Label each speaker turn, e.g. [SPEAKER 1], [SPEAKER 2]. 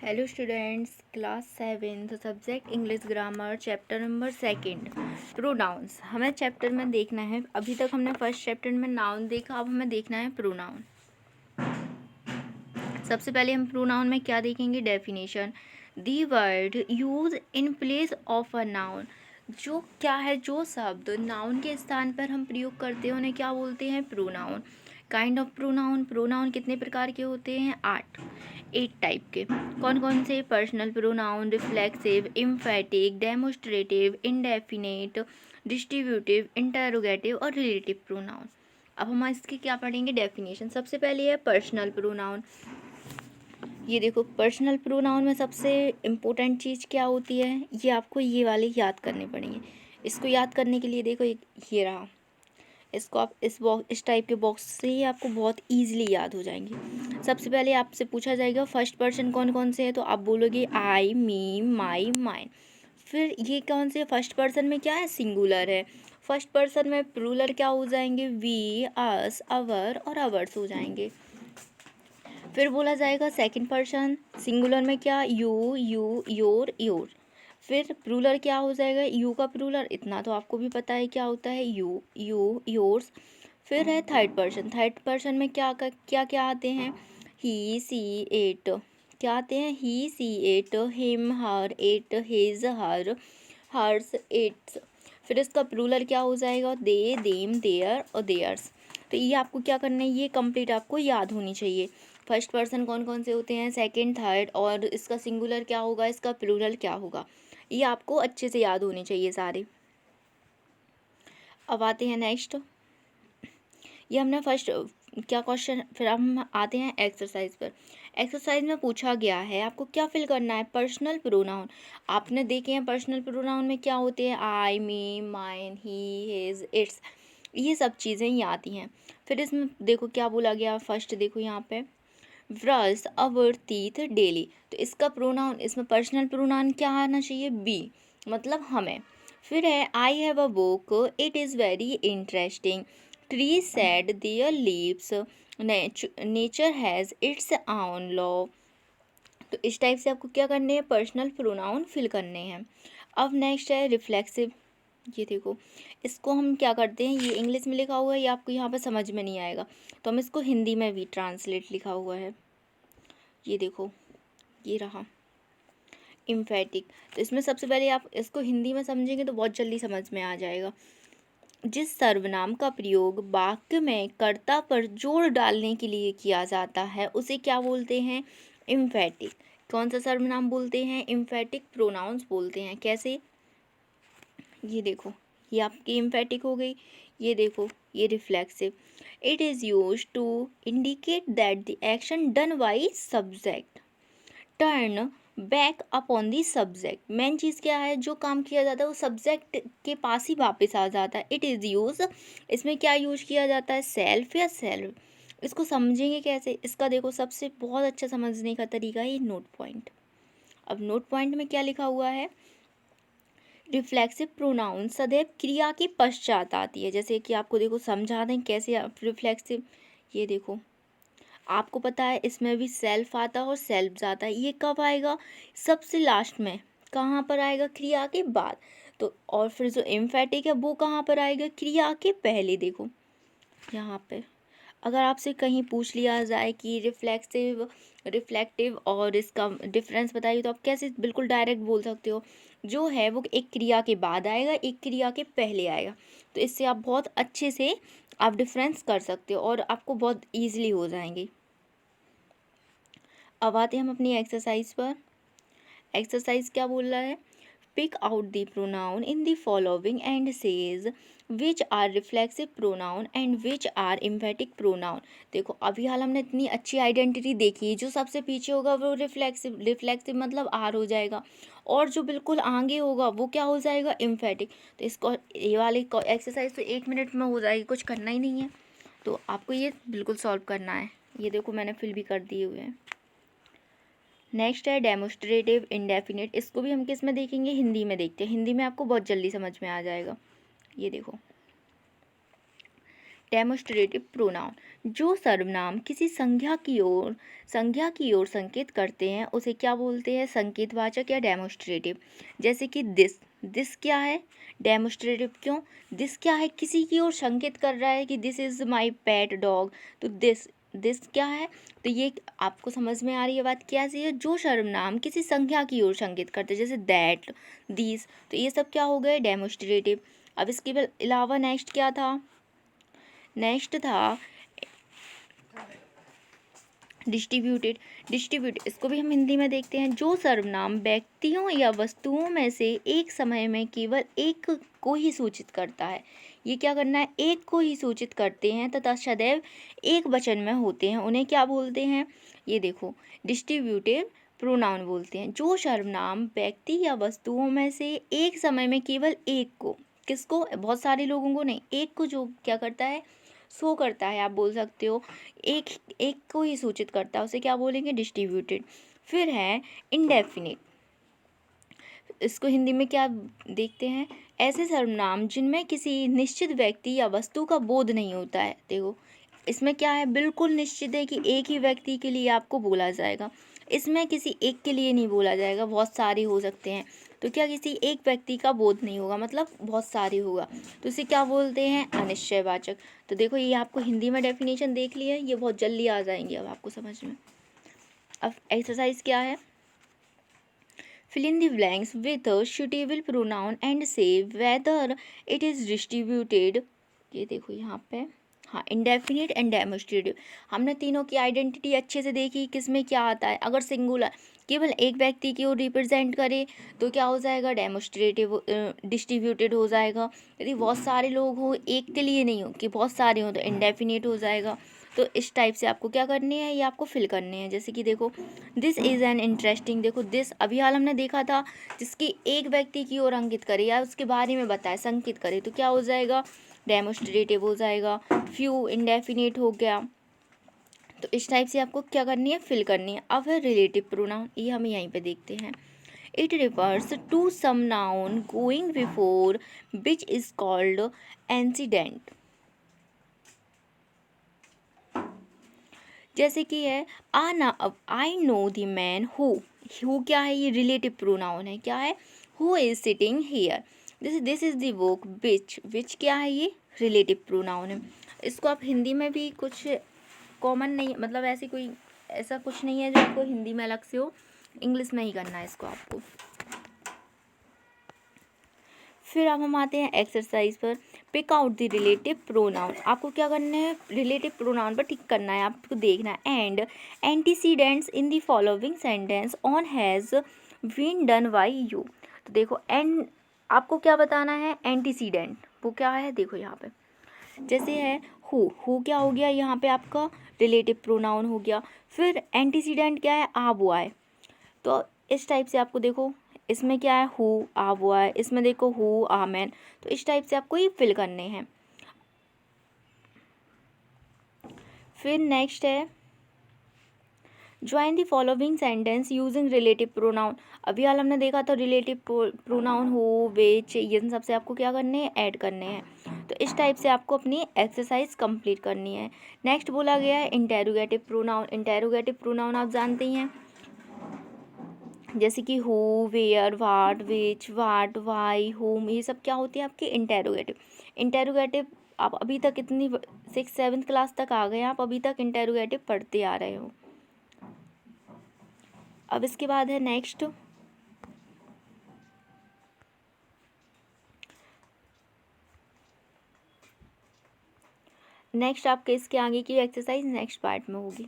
[SPEAKER 1] Hello students, class 7 subject English grammar chapter number 2 pronouns. हमें chapter में देखना है, अभी तक हमने फर्स्ट चैप्टर में नाउन देखा, अब हमें देखना है प्रोनाउन। सबसे पहले हम प्रोनाउन में क्या देखेंगे, definition. The word use in place of a noun. जो क्या है, जो शब्द नाउन के स्थान पर हम प्रयोग करते हैं उन्हें क्या बोलते हैं, pronoun. Kind of pronoun. Pronoun कितने प्रकार के होते हैं, 8 टाइप के। कौन कौन से, personal pronoun, reflexive, एम्फैटिक, demonstrative, indefinite, distributive, interrogative और रिलेटिव प्रोनाउन। अब हम इसकी क्या पढ़ेंगे, डेफिनेशन। सबसे पहले है पर्सनल प्रोनाउन। ये देखो, पर्सनल प्रोनाउन में सबसे इम्पोर्टेंट चीज़ क्या होती है, ये आपको ये वाले याद करने पड़ेंगे। इसको याद करने के लिए देखो, ये रहा, इसको आप इस टाइप के बॉक्स से ही आपको बहुत ईजिली याद हो जाएंगे। सबसे पहले आपसे पूछा जाएगा फर्स्ट पर्सन कौन कौन से हैं, तो आप बोलोगे आई, मी, माई, माइन। फिर ये कौन से, फर्स्ट पर्सन में क्या है, सिंगुलर है। फर्स्ट पर्सन में प्लूरल क्या हो जाएंगे, वी, अस, अवर और अवर्स हो जाएंगे। फिर बोला जाएगा सेकंड पर्सन, सिंगुलर में क्या, यू, योर, योर। फिर प्लूरल क्या हो जाएगा, यू का प्लूरल इतना तो आपको भी पता है क्या होता है, यू, योर्स। फिर है थर्ड पर्सन। थर्ड पर्सन में क्या क्या आते हैं, ही, सी, इट। क्या आते हैं, he, she, it, him, her, it, his, hers, its. फिर इसका प्लूरल क्या हो जाएगा, दे, देम, देयर और देयर्स। तो ये आपको क्या करना है, ये कंप्लीट आपको याद होनी चाहिए। फर्स्ट पर्सन कौन कौन से होते हैं, सेकंड, थर्ड, और इसका सिंगुलर क्या होगा, इसका प्लूरल क्या होगा, ये आपको अच्छे से याद होने चाहिए सारे। अब आते हैं नेक्स्ट, ये हमने फर्स्ट क्या क्वेश्चन, फिर हम आते हैं एक्सरसाइज पर। एक्सरसाइज में पूछा गया है आपको क्या फिल करना है, पर्सनल प्रोनाउन। आपने देखे हैं पर्सनल प्रोनाउन में क्या होते हैं, आई, मी, माइन, ही, हिज, इट्स, ये सब चीज़ें ही आती हैं। फिर इसमें देखो क्या बोला गया, फर्स्ट देखो यहाँ पे, ब्रश अवर टीथ डेली। तो इसका प्रोनाउन, इसमें पर्सनल प्रोनाउन क्या आना चाहिए, बी, मतलब हमें। फिर है I have a book, it is very interesting, tree said there leaves, nature has its own law. तो इस टाइप से आपको क्या करने हैं, पर्सनल प्रोनाउन फिल करने हैं। अब नेक्स्ट है रिफ्लेक्सिव। ये देखो, इसको हम क्या करते हैं, ये इंग्लिश में लिखा हुआ है, ये आपको यहाँ पर समझ में नहीं आएगा, तो हम इसको हिंदी में भी ट्रांसलेट लिखा हुआ है। ये देखो, ये रहा इम्फेटिक। तो इसमें सबसे पहले आप इसको हिंदी में समझेंगे तो बहुत जल्दी समझ में आ जाएगा। जिस सर्वनाम का प्रयोग वाक्य में कर्ता पर जोर डालने के लिए किया जाता है उसे क्या बोलते हैं, इम्फेटिक। कौन सा सर्वनाम बोलते हैं, इम्फेटिक प्रोनाउंस बोलते हैं। कैसे, ये देखो, ये आपकी इम्फेटिक हो गई। ये देखो, ये reflexive. It is use to indicate that the action done by subject turn back upon the subject. Main चीज़ क्या है, जो काम किया जाता है वो सब्जेक्ट के पास ही वापस आ जाता है। इट इज़ यूज, इसमें क्या यूज किया जाता है, सेल्फ या सेल्फ। इसको समझेंगे कैसे, इसका देखो सबसे बहुत अच्छा समझने का तरीका है ये नोट पॉइंट। अब नोट पॉइंट में क्या लिखा हुआ है, रिफ्लेक्सिव प्रोनाउन सदैव क्रिया के पश्चात आती है। जैसे कि आपको देखो समझा दें कैसे रिफ्लेक्सिव। ये देखो, आपको पता है इसमें भी सेल्फ आता है और सेल्फ जाता है, ये कब आएगा, सबसे लास्ट में। कहाँ पर आएगा, क्रिया के बाद। तो और फिर जो एम्फेटिक है वो कहाँ पर आएगा, क्रिया के पहले। देखो यहाँ पे अगर आपसे कहीं पूछ लिया जाए कि रिफ्लेक्सिव, रिफ्लेक्टिव और इसका डिफरेंस बताइए, तो आप कैसे बिल्कुल डायरेक्ट बोल सकते हो, जो है वो एक क्रिया के बाद आएगा, एक क्रिया के पहले आएगा। तो इससे आप बहुत अच्छे से आप डिफरेंस कर सकते हो और आपको बहुत ईजिली हो जाएंगे। अब आते हैं हम अपनी एक्सरसाइज पर। एक्सरसाइज क्या बोल रहा है, pick out the pronoun in the following and says which are reflexive pronoun and which are emphatic pronoun. देखो अभी हाल हमने इतनी अच्छी आइडेंटिटी देखी, जो सबसे पीछे होगा वो रिफ्लेक्सिव, रिफ्लेक्सिव मतलब आर हो जाएगा, और जो बिल्कुल आगे होगा वो क्या हो जाएगा, एम्फेटिक। तो इसको ये वाली एक्सरसाइज तो 1 मिनट में हो जाएगी, कुछ करना ही नहीं है। तो आपको ये बिल्कुल सॉल्व करना है। ये देखो मैंने फिल भी कर दिए हुए हैं। नेक्स्ट है डेमोस्ट्रेटिव इंडेफिनिट। इसको भी हम किस में देखेंगे, हिंदी में देखते हैं, हिंदी में आपको बहुत जल्दी समझ में आ जाएगा। ये देखो, डेमोस्ट्रेटिव प्रोनाउन। जो सर्वनाम किसी संज्ञा की ओर संकेत करते हैं उसे क्या बोलते हैं? संकेतवाचक या डेमोस्ट्रेटिव। जैसे कि दिस क्या है? डेमोस्ट्रेटिव। क्यों? दिस क्या है? किसी की ओर संकेत कर रहा है कि this is my pet dog, तो दिस क्या है? तो ये आपको समझ में आ रही है बात कैसी है? जो सर्वनाम किसी संख्या की ओर संकेत करते हैं, जैसे दैट, दीज, तो ये सब क्या हो गए? डेमोस्ट्रेटिव। अब इसके अलावा नेक्स्ट क्या था? नेक्स्ट था डिस्ट्रीब्यूटेड। इसको भी हम हिंदी में देखते हैं। जो सर्वनाम व्यक्तियों या वस्तुओं में से एक समय में केवल एक को ही सूचित करता है। ये क्या करना है? एक को ही सूचित करते हैं तथा सदैव एक वचन में होते हैं, उन्हें क्या बोलते हैं? ये देखो, डिस्ट्रीब्यूटिव प्रोनाउन बोलते हैं। जो सर्वनाम व्यक्ति या वस्तुओं में से एक समय में केवल एक को, किसको? बहुत सारे लोगों को नहीं, एक को जो क्या करता है? शो करता है, आप बोल सकते हो। एक एक को ही सूचित करता है, उसे क्या बोलेंगे? डिस्ट्रीब्यूटेड। फिर है इंडेफिनिट। इसको हिंदी में क्या देखते हैं? ऐसे सर्वनाम जिनमें किसी निश्चित व्यक्ति या वस्तु का बोध नहीं होता है। देखो, इसमें क्या है? बिल्कुल निश्चित है कि एक ही व्यक्ति के लिए आपको बोला जाएगा। इसमें किसी एक के लिए नहीं बोला जाएगा, बहुत सारे हो सकते हैं। तो क्या किसी एक व्यक्ति का बोध नहीं होगा, मतलब बहुत सारे होगा, तो इसे क्या बोलते हैं? अनिश्चयवाचक। तो देखो, ये आपको हिंदी में डेफिनेशन देख लिया, ये बहुत जल्दी आ जाएंगे अब आपको समझ में। अब एक्सरसाइज क्या है? Fill in the blanks with a suitable pronoun and say whether it is distributed। ये देखो यहाँ पे, हाँ, इंडेफिनिट एंड डेमोस्ट्रेटिव। हमने तीनों की आइडेंटिटी अच्छे से देखी, किस में क्या आता है। अगर सिंगुलर केवल एक व्यक्ति की ओर रिप्रेजेंट करे तो क्या हो जाएगा? डेमोस्ट्रेटिव। डिस्ट्रीब्यूटेड हो जाएगा। यदि बहुत सारे लोग हो, एक के लिए नहीं हो, कि बहुत सारे हो, तो इंडेफिनिट हो जाएगा। तो इस टाइप से आपको क्या करनी है? ये आपको फिल करने हैं। जैसे कि देखो, दिस इज़ एन इंटरेस्टिंग। देखो, दिस अभी हाल हमने देखा था, जिसकी एक व्यक्ति की ओर अंकित करे या उसके बारे में बताए, संकित करे, तो क्या हो जाएगा? डेमोस्ट्रेटिव हो जाएगा। फ्यू इंडेफिनिट हो गया। तो इस टाइप से आपको क्या करनी है? फिल करनी है। अब है रिलेटिव प्रोनाउन, ये हम यहीं पे देखते हैं। It refers to some noun going before which is called antecedent. जैसे कि है I know the man who क्या है? ये रिलेटिव प्रोनाउन है। क्या है? Who is sitting here. This is the book which क्या है? ये रिलेटिव प्रोनाउन है। इसको आप हिंदी में भी कुछ कॉमन नहीं, मतलब ऐसा कुछ नहीं है जो आपको हिंदी में अलग से हो, इंग्लिश में ही करना है इसको आपको। फिर अब हम आते हैं एक्सरसाइज पर। Pick out the relative pronoun. आपको क्या करना है? रिलेटिव प्रोनाउन पर टिक करना है, आपको देखना है। And antecedents in the following sentence on has been done by you. तो देखो, एंड आपको क्या बताना है? एंटीसीडेंट वो क्या है? देखो यहाँ पे जैसे है हु क्या हो गया? यहाँ पे आपका रिलेटिव प्रोनाउन हो गया। फिर एंटीसीडेंट क्या है? आ हुआ है। तो इस टाइप से आपको देखो, इसमें क्या है? हु आ हुआ है। इसमें देखो हु आ मैन। तो इस टाइप से आपको ये फिल करने हैं। फिर नेक्स्ट है join the following sentence using relative pronoun. अभी हाल हमने देखा था रिलेटिव प्रोनाउन हु, विच, इन सब से आपको क्या करने हैं? ऐड करने हैं। तो इस टाइप से आपको अपनी एक्सरसाइज कंप्लीट करनी है। नेक्स्ट बोला गया है इंटेरोगेटिव प्रोनाउन। इंटेरोगेटिव प्रोनाउन आप जानते ही हैं, जैसे कि who, where, what, which, what, why, whom, ये सब क्या होती है? आपकी इंटेरोगेटिव। इंटेरोगेटिव आप अभी तक इतनी 6th-7th क्लास तक आ गए, आप अभी तक इंटेरोगेटिव पढ़ते आ रहे हो। अब इसके बाद है नेक्स्ट आपके इसके आगे की एक्सरसाइज नेक्स्ट पार्ट में होगी।